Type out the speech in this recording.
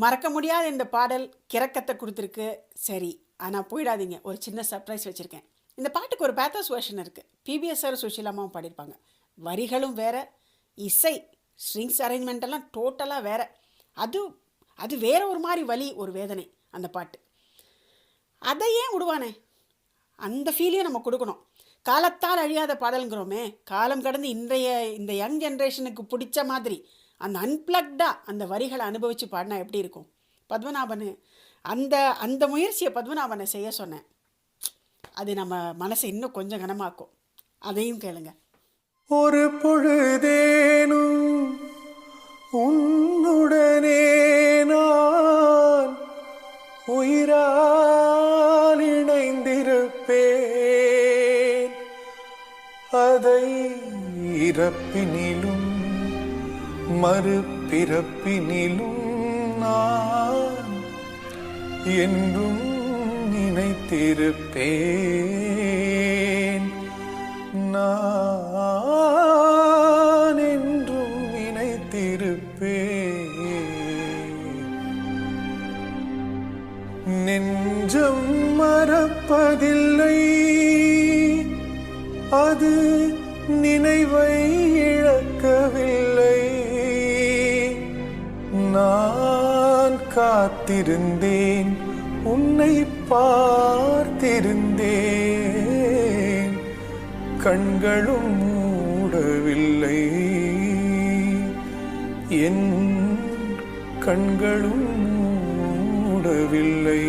மறக்க முடியாத இந்த பாடல் கிறக்கத்தை கொடுத்துருக்கு. சரி, ஆனால் போயிடாதீங்க, ஒரு சின்ன சர்ப்ரைஸ் வச்சுருக்கேன். இந்த பாட்டுக்கு ஒரு பேத்தஸ் வெர்ஷன் இருக்குது. பிபிஎஸ் சார் சுஷீலாமாவும் பாடியிருப்பாங்க. வரிகளும் வேறு, இசை ஸ்ட்ரிங்ஸ் அரேஞ்ச்மெண்ட்டெல்லாம் டோட்டலாக வேறு. அது வேறு ஒரு மாதிரி வலி, ஒரு வேதனை அந்த பாட்டு. அதை ஏன் விடுவானே, அந்த ஃபீலையும் நம்ம கொடுக்கணும். காலத்தால் அழியாத பாடலுங்கிறோமே, காலம் கடந்து இன்றைய இந்த யங் ஜென்ரேஷனுக்கு பிடிச்ச மாதிரி அந்த அன்பிளக்டாக அந்த வரிகளை அனுபவித்து பாடினா எப்படி இருக்கும்? பத்மநாபன் அந்த முயற்சியை பத்மநாபனை செய்ய சொன்னேன். அது நம்ம மனசை இன்னும் கொஞ்சம் கனமாக்கும். அதையும் கேளுங்க. ஒரு பொழுதேனும் உன்னுடனே நான் உயிரால் இணைந்திருப்பேன். அதை இறப்பினிலும் மறுபிறப்பினிலும் நான் என்றும் நினைத்திருப்பேன். நான் என்றும் நினைத்திருப்பேன். நெஞ்சம் மறப்பதில்லை, அது நினைவை இழக்கவில்லை. நான் காத்திருந்தேன், உன்னை பார்த்திருந்தேன், கண்களும் மூடவில்லை, என் கண்களும் மூடவில்லை.